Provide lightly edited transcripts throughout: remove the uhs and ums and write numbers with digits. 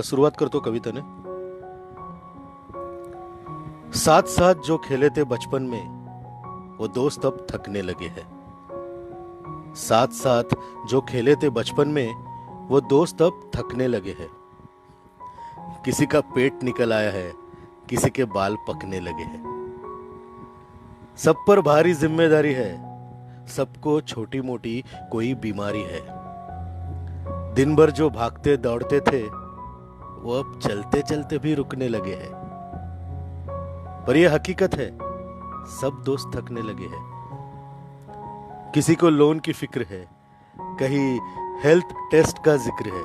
सुरुवात करतो कवितेने। साथ साथ जो खेले थे बचपन में वो दोस्त अब थकने लगे हैं। साथ साथ जो खेले थे बचपन में वो दोस्त अब थकने लगे हैं। किसी का पेट निकल आया है, किसी के बाल पकने लगे हैं। सब पर भारी जिम्मेदारी है, सबको छोटी मोटी कोई बीमारी है। दिन भर जो भागते दौड़ते थे वो अब चलते चलते भी रुकने लगे हैं। पर यह हकीकत है, सब दोस्त थकने लगे हैं। किसी को लोन की फिक्र है, कहीं हेल्थ टेस्ट का जिक्र है।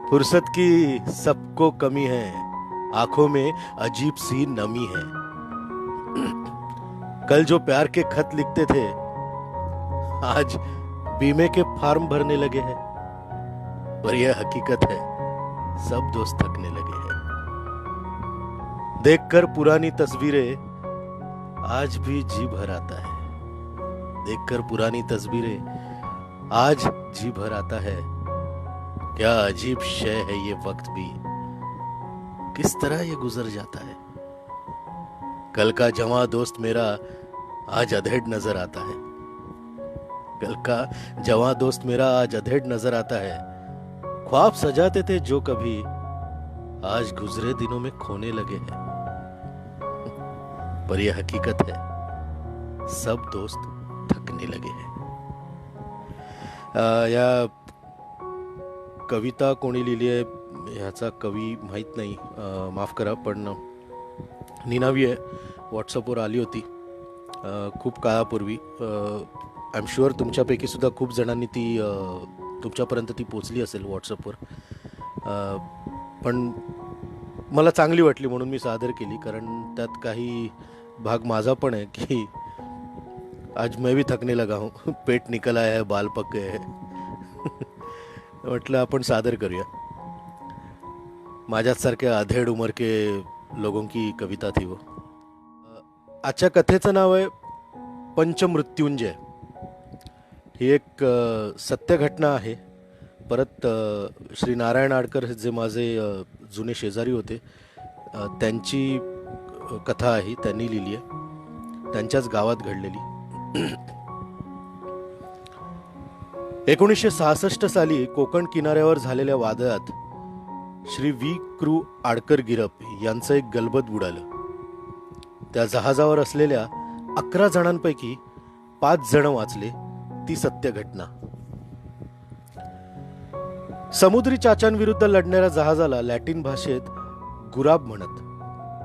फुर्सत की सबको कमी है, आंखों में अजीब सी नमी है। कल जो प्यार के खत लिखते थे आज बीमे के फॉर्म भरने लगे हैं। पर यह हकीकत है, सब दोस्त थकने लगे हैं। देखकर पुरानी तस्वीरें आज भी जी भर आता है। देखकर पुरानी तस्वीरें आज जी भर आता है। क्या अजीब शय है ये वक्त भी, किस तरह ये गुजर जाता है। कल का जवां दोस्त मेरा आज अधेड़ नजर आता है। कल का जवां दोस्त मेरा आज अधेड़ नजर आता है। ख्वाब सजाते थे जो कभी आज गुजरे दिनों में खोने लगे हैं। पर यह हकीकत है, सब दोस्त थकने लगे हैं। या कविता कोणी लिहिली आहे ह्याचा कवी माहीत नाही, माफ करा, पण निनावी आहे, व्हॉट्सअपवर आली होती खूप काळापूर्वी। आय एम शुअर तुमच्यापैकी सुद्धा खूप जणांनी ती तुमच्यापर्यंत ती पोचली असेल व्हॉट्सअपवर। पण मला चांगली वाटली म्हणून मी सादर केली, कारण त्यात काही भाग माझा पण आहे की आज मैं भी थकने लगा हूँ, पेट निकल आया है, बाल पक गए हैं। म्हटलं आपण सादर करूया। माझ्याच सारख्या अधेड़ उमर के लोगों की कविता थी वो। आजच्या कथेचं नाव आहे पंचमृत्युंजय। ही एक सत्य घटना आहे। परत श्री नारायण आडकर जे माझे जुने शेजारी होते त्यांची कथा आहे, त्यांनी लिहिली आहे, त्यांच्याच गावात घडलेली। 1966 साली कोकण किनाऱ्यावर झालेल्या वादळात श्री वी कृ आडकर गिरप यांचं एक गलबत बुडालं। त्या जहाजावर असलेल्या 11 जणांपैकी 5 जण वाचले। ती सत्य घटना। समुद्री चाच्यांविरुद्ध लढणाऱ्या जहाजाला लॅटिन भाषेत गुराब म्हणत।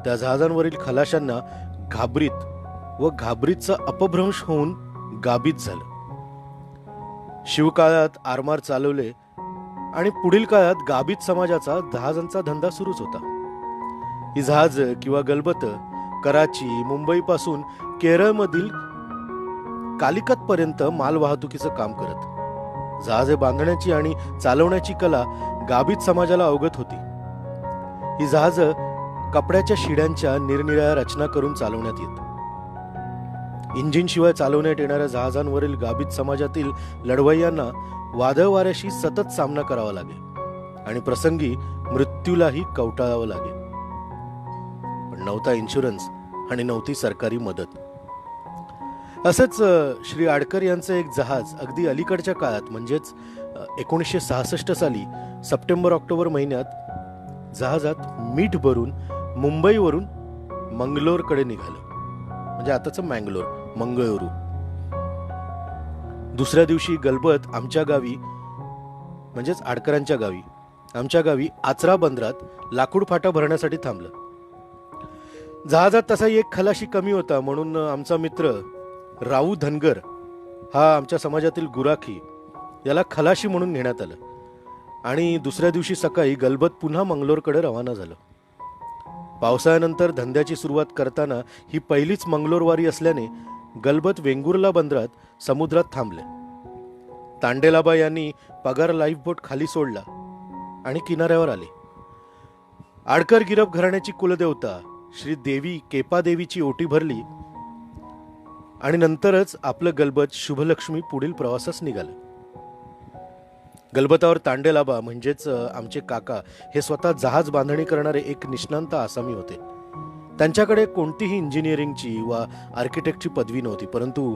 त्या जहाजांवरील खलाशांना घाबरीत व घाबरीतचा अपभ्रंश होऊन गाबीत झालं। शिवकाळात आरमार चालवले आणि पुढील काळात गाबीत समाजाचा जहाजांचा धंदा सुरूच होता। ही जहाज किंवा गलबत कराची, मुंबई पासून केरळमधील कालिकत पर्यंत माल वाहतुकीचं काम करत। जहाजे बांधण्याची आणि चालवण्याची कला गाबीत समाजाला अवगत होती। ही जहाज कपड्याच्या शिड्यांच्या निरनिराळ्या रचना करून चालवण्यात येत। इंजिन शिवाय चालवण्यात येणाऱ्या जहाजांवरील गाबीत समाजातील लढवय्यांना वादळ वाऱ्याशी सतत सामना करावा लागे आणि प्रसंगी मृत्यूलाही कवटाळावं लागे। पण नव्हता इन्शुरन्स आणि नव्हती सरकारी मदत। असंच श्री आडकर यांचं एक जहाज अगदी अलीकडच्या काळात म्हणजेच 1966 साली सप्टेंबर ऑक्टोबर महिन्यात जहाजात मीठ भरून मुंबईवरून मंगलोरकडे निघालं, म्हणजे आताचं मंगळुरू। दुसऱ्या दिवशी गलबत आमच्या गावी म्हणजेच आडकरांच्या गावी, आमच्या गावी आचरा बंदरात लाकूड फाटा भरण्यासाठी थांबलं। जहाजात तसाही एक खलाशी कमी होता, म्हणून आमचा मित्र राऊ धनगर हा आमच्या समाजातील गुराखी याला खलाशी म्हणून घेण्यात आलं आणि दुसऱ्या दिवशी सकाळी गलबत पुन्हा मंगलोरकडे रवाना झालं. पावसाळ्यानंतर धंद्याची सुरुवात करताना ही पहिलीच मंगलोरवारी असल्याने गलबत वेंगुर्ला बंदरात समुद्रात थांबले. तांडेलाबा यांनी पगार लाईफबोट खाली सोडला आणि किनाऱ्यावर आले. आडकर गिरप घराण्याची कुलदेवता श्री देवी केपादेवीची ओटी भरली आणि नंतरच आपलं गलबत शुभलक्ष्मी पुढील प्रवासास निघालं. गलबतावर तांडेलाबा म्हणजेच आमचे काका हे स्वतः जहाज बांधणी करणारे एक निष्णांत आसामी होते. त्यांच्याकडे कोणतीही इंजिनिअरिंगची वा आर्किटेक्टची पदवी नव्हती, परंतु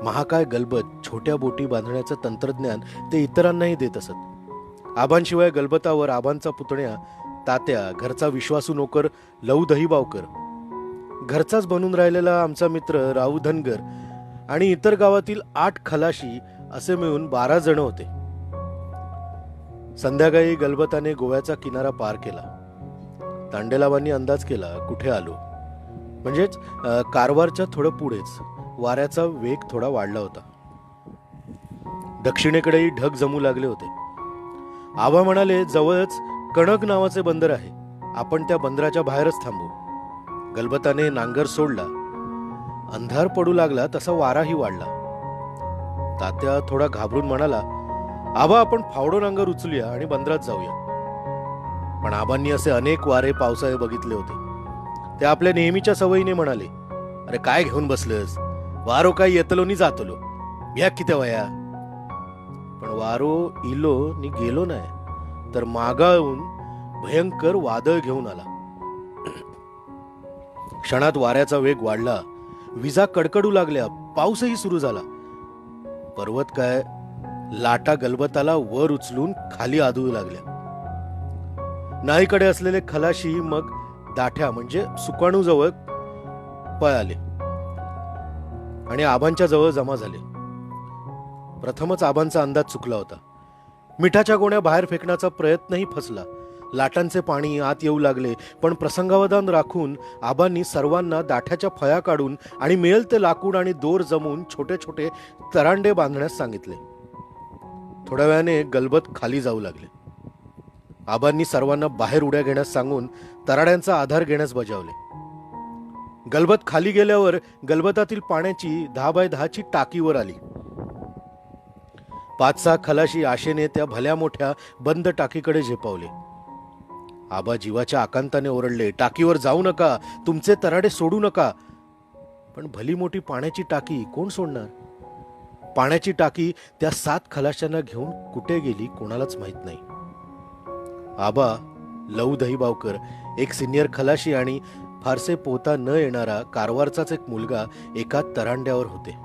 महाकाय गलबत छोट्या बोटी बांधण्याचं तंत्रज्ञान ते इतरांनाही देत असत. आबांशिवाय गलबतावर आबांचा पुतण्या तात्या, घरचा विश्वासू नोकर लऊ दहीबावकर, घरचाच बनून राहिलेला आमचा मित्र राऊ धनगर आणि इतर गावातील 8 खलाशी असे मिळून 12 जण होते. संध्याकाळी गलबताने गोव्याचा किनारा पार केला. तांडेलाबांनी अंदाज केला कुठे आलो, म्हणजेच कारवारच्या थोडं पुढेच. वाऱ्याचा वेग थोडा वाढला होता. दक्षिणेकडेही ढग जमू लागले होते. आबा म्हणाले, जवळच कणक नावाचे बंदर आहे, आपण त्या बंदराच्या बाहेरच थांबू. गलबताने नांगर सोडला. अंधार पडू लागला तसा वाराही वाढला. तात्या थोडा घाबरून म्हणाला, आबा आपण फावडो नांगर उचलूया आणि बंदरात जाऊया. पण आबांनी असे अनेक वारे पावसाळे बघितले होते. ते आपल्या नेहमीच्या सवयीने म्हणाले, अरे काय घेऊन बसलस, वारो काय येतलो नि जातलो, भ्या किती वया. पण वारो इलो नि गेलो नाही, तर मागाळून भयंकर वादळ घेऊन आला. क्षणात वाऱ्याचा वेग वाढला, विजा कडकडू लागल्या, पाऊसही सुरू झाला. पर्वत काय लाटा गलबताला वर उचलून खाली आदळू लागल्या. नाहीकडे असलेले खलाशी मग दाठ्या म्हणजे सुकाणू जवळ पळाले आणि आबांच्या जवळ जमा झाले. प्रथमच आबांचा अंदाज चुकला होता. मिठाच्या गोण्या बाहेर फेकण्याचा प्रयत्नही फसला. लाटांचे पाणी आत येऊ लागले, पण प्रसंगावधान राखून आबांनी सर्वांना दाठ्याच्या फळ्या काढून आणि मिळेल ते लाकूड आणि दोर जमवून छोटे छोटे तरांडे बांधण्यास सांगितले. थोड्या वेळाने गलबत खाली जाऊ लागले. आबांनी सर्वांना बाहेर उड्या घेण्यास सांगून तराड्यांचा आधार घेण्यास बजावले. गलबत खाली गेल्यावर गलबतातील पाण्याची 10 बाय 10 टाकीवर आली. 5-6 खलाशी आशेने त्या भल्या मोठ्या बंद टाकीकडे झेपावले. आबा जीवाच्या आकांताने ओरडले, टाकीवर जाऊ नका, तुमचे तराडे सोडू नका. पण भली मोठी पाण्याची टाकी कोण सोडणार? पाण्याची टाकी त्या 7 खलाशांना घेऊन कुठे गेली कोणालाच माहित नाही. आबा, लऊ दहीबावकर, एक सिनियर खलाशी आणि फारसे पोहता न येणारा कारवारचाच एक मुलगा एका तरांड्यावर होते.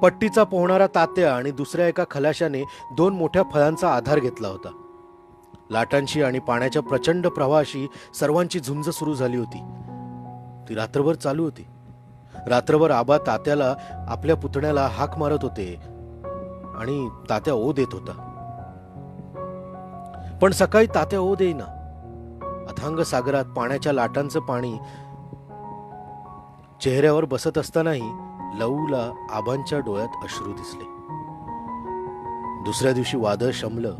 पट्टीचा पोहणारा तात्या आणि दुसऱ्या एका खलाशाने 2 मोठ्या फळांचा आधार घेतला होता. लाटांशी आणि पाण्याच्या प्रचंड प्रवाहाशी सर्वांची झुंज सुरू झाली होती. ती रात्रभर चालू होती. रात्रभर आबा तात्याला आपल्या पुतण्याला हाक मारत होते आणि तात्या ओ देत होता. पण सकाळी तात्या ओ देईना. अथांग सागरात पाण्याच्या लाटांचं पाणी चेहऱ्यावर बसत असतानाही लऊला आबांच्या डोळ्यात अश्रू दिसले. दुसऱ्या दिवशी वादळ शमलं,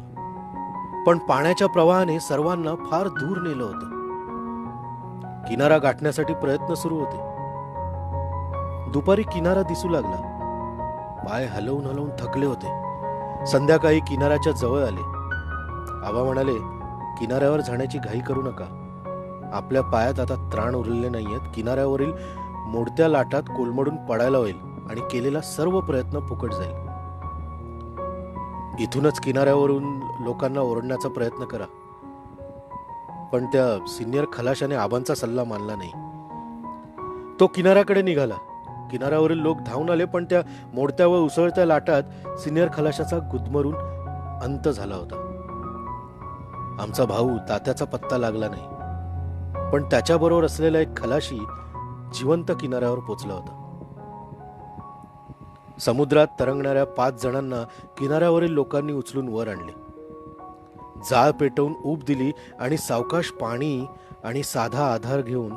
पण पाण्याच्या प्रवाहाने सर्वांना फार दूर नेलं होतं. किनारा गाठण्यासाठी प्रयत्न सुरू होते. दुपारी किनारा दिसू लागला. पाय हलवून हलवून थकले होते. संध्याकाळी किनाऱ्याच्या जवळ आले. आबा म्हणाले, किनाऱ्यावर जाण्याची घाई करू नका. आपल्या पायात आता त्राण उरलेले नाहीयेत. किनाऱ्यावरील मोडत्या लाटात कोलमडून पडायला होईल आणि केलेला सर्व प्रयत्न फुकट जाईल. इथूनच किनाऱ्यावरून लोकांना ओरडण्याचा प्रयत्न करा. पण त्या सिनियर खलाशाने आबांचा सल्ला मानला नाही. तो किनाऱ्याकडे निघाला. किनाऱ्यावरील लोक धावून आले, पण त्या मोडत्या व उसळत्या लाटात सिनियर खलाशाचा गुदमरून अंत झाला होता. आमचा भाऊ तात्याचा पत्ता लागला नाही, पण त्याच्याबरोबर असलेला एक खलाशी जिवंत किनाऱ्यावर पोचला होता. समुद्रात तरंगणाऱ्या 5 जणांना किनाऱ्यावरील लोकांनी उचलून वर आणले. जाळ पेटवून ऊब दिली आणि सावकाश पाणी आणि साधा आधार घेऊन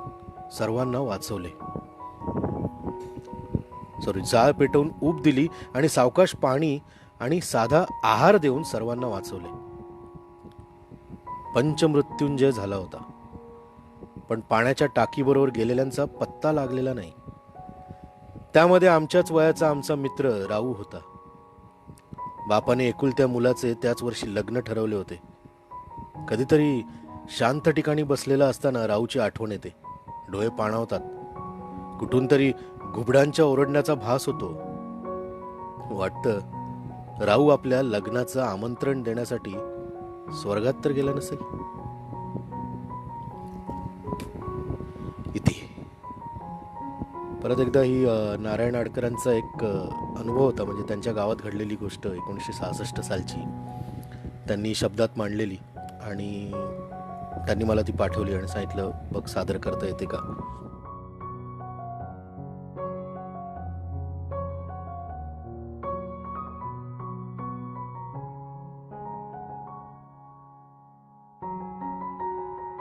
सर्वांना वाचवले. जाळ पेटवून ऊब दिली आणि सावकाश पाणी आणि साधा आहार देऊन सर्वांना वाचवले. पंचमृत्युंजय झाला होता, पण पाण्याच्या टाकीबरोबर गेलेल्यांचा पत्ता लागलेला नाही. त्यामध्ये आमच्याच वयाचा आमचा मित्र राऊ होता. बापाने एकुलत्या मुलाचे त्याच वर्षी लग्न ठरवले होते. कधीतरी शांत ठिकाणी बसलेला असताना राऊची आठवण येते. डोळे पाणावतात. कुठून तरी घुबडांच्या ओरडण्याचा भास होतो. वाटतं राऊ आपल्या लग्नाचं आमंत्रण देण्यासाठी स्वर्गात तर गेला नसेल. इथे परत एकदा ही नारायण आडकरांचा एक अनुभव होता. म्हणजे त्यांच्या गावात घडलेली गोष्ट 1966 सालची त्यांनी शब्दात मांडलेली आणि त्यांनी मला ती पाठवली आणि सांगितलं बघ सादर करता येते का.